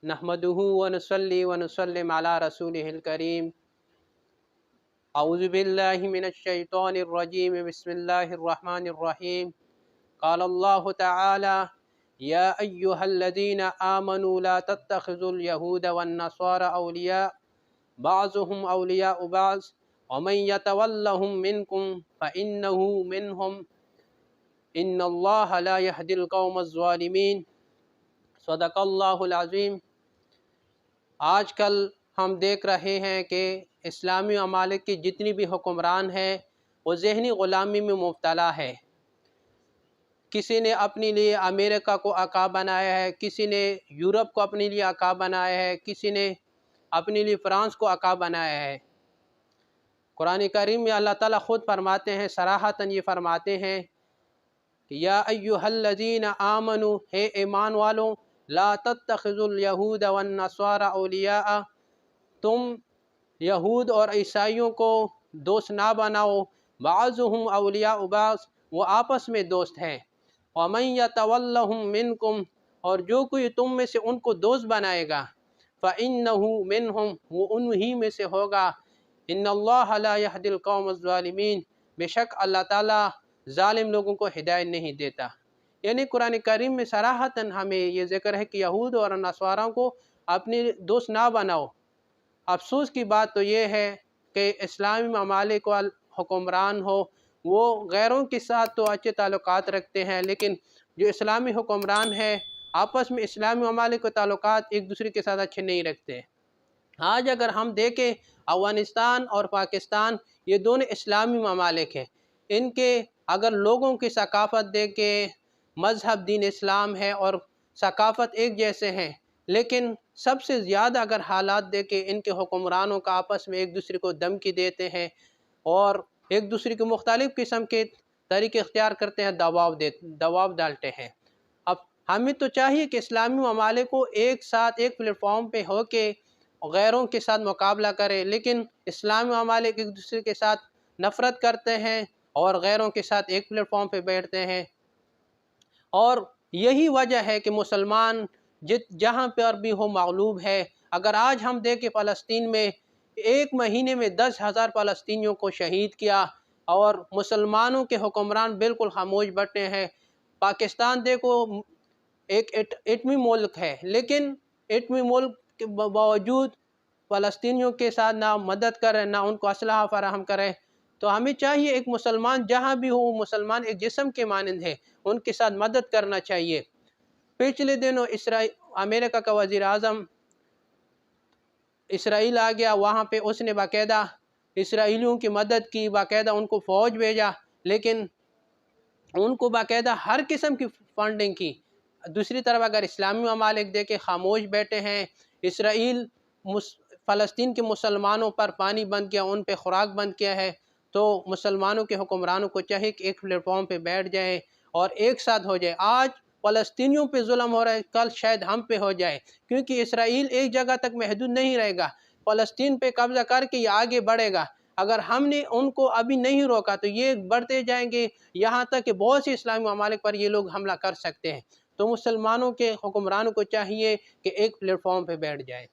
नहमदुहु व नुसल्ली व नुसल्लिम अला रसूलिहिल करीम। अऊज़ु बिल्लाहि मिनश शैतानिर रजीम। बिस्मिल्लाहिर रहमानिर रहीम। क़ालल्लाहु तआला या अय्युहल्लज़ीना आमनू ला तत्तखिज़ुल यहूद वन नसारा औलिया बाज़ुहुम औलियाउ बाज़ व मन यतवल्लहुम मिनकुम फ़इन्नहु मिनहुम इन्नल्लाहा ला यहदिल क़ौमज़ ज़ालिमीन। सदक़ल्लाहुल अज़ीम। आजकल हम देख रहे हैं कि इस्लामी ममालिक की जितनी भी हुक्मरान हैं वो ज़हनी ग़ुलामी में मुब्तला है। किसी ने अपने लिए अमेरिका को आका बनाया है, किसी ने यूरोप को अपने लिए आका बनाया है, किसी ने अपने लिए फ्रांस को आका बनाया है। कुरान करीम में अल्लाह ताला ख़ुद फरमाते हैं, सराहतन ये फरमाते हैं कि या अय्युहल्लज़ीना आमनू, हे ईमान वालों, ला तत्तखिज़ुल यहूद वन नसारा औलिया, तुम यहूद और ईसाइयों को दोस्त ना बनाओ। बाज़ुहुम औलियाउ बाज़, वो आपस में दोस्त हैं। व मन यतवल्लहुम मिनकुम, और जो कोई तुम में से उनको दोस्त बनाएगा, फ़इन्नहु मिनहुम, वो उन्हीं में से होगा। इन्नल्लाहा ला यहदिल क़ौमज़ ज़ालिमीन, बेशक अल्लाह ताला ज़ालिम लोगों को हिदायत नहीं देता। यानी कुरान करीम में सराहतन हमें ये ज़िक्र है कि यहूद और नस्वारा को अपने दोस्त ना बनाओ। अफसोस की बात तो ये है कि इस्लामी ममालिक वाल हुक्मरान हो वो गैरों के साथ तो अच्छे ताल्लुकात रखते हैं, लेकिन जो इस्लामी हुक्मरान है आपस में इस्लामी ममालिक के ताल्लुकात एक दूसरे के साथ अच्छे नहीं रखते। आज अगर हम देखें अफ़गानिस्तान और पाकिस्तान, ये दोनों इस्लामी ममालिक हैं। इनके अगर लोगों की सकाफ़त देखें, मज़हब दीन इस्लाम है और सकाफ़त एक जैसे हैं, लेकिन सबसे ज़्यादा अगर हालात देखें इनके हुक्मरानों का आपस में एक दूसरे को धमकी देते हैं और एक दूसरे को मुख्तलिफ़ किस्म के तरीके इख्तियार करते हैं, दबाव डालते हैं। अब हमें तो चाहिए कि इस्लामी ममालिक को एक साथ एक प्लेटफॉर्म पे हो के गैरों के साथ मुकाबला करें, लेकिन इस्लामी ममालिक एक दूसरे के साथ नफ़रत करते हैं और गैरों के साथ एक प्लेटफॉर्म पे बैठते हैं। और यही वजह है कि मुसलमान जहाँ पर भी हो मगलूब है। अगर आज हम देखें फ़लस्तीन में एक महीने में 10,000 फ़लस्तीनियों को शहीद किया और मुसलमानों के हुक्मरान बिल्कुल खामोश बैठे हैं। पाकिस्तान देखो एक एटमी मुल्क है, लेकिन एटमी मुल्क के बावजूद फ़लस्तीनियों के साथ ना मदद करें ना उनको असलहा फराहम करें। तो हमें चाहिए एक मुसलमान जहाँ भी हो, मुसलमान एक जिस्म के मानंद है, उनके साथ मदद करना चाहिए। पिछले दिनों अमेरिका का वज़ीर आज़म इसराइल आ गया, वहाँ पे उसने बाकायदा इसराइलियों की मदद की, बाकायदा उनको फ़ौज भेजा, लेकिन उनको बाकायदा हर किस्म की फंडिंग की। दूसरी तरफ अगर इस्लामी ममालिक देखे खामोश बैठे हैं। इसराइल फ़लस्तीन के मुसलमानों पर पानी बंद किया, उन पर खुराक बंद किया है। तो मुसलमानों के हुक्मरानों को चाहिए कि एक प्लेटफॉर्म पे बैठ जाएं और एक साथ हो जाए। आज फ़लस्तीनियों पे जुल्म हो रहा है, कल शायद हम पे हो जाए, क्योंकि इसराइल एक जगह तक महदूद नहीं रहेगा। फ़लस्तीन पे कब्ज़ा करके ये आगे बढ़ेगा। अगर हमने उनको अभी नहीं रोका तो ये बढ़ते जाएंगे, यहाँ तक कि बहुत से इस्लामी ममालिक पर ये लोग हमला कर सकते हैं। तो मुसलमानों के हुक्मरानों को चाहिए कि एक प्लेटफॉर्म पे बैठ जाए।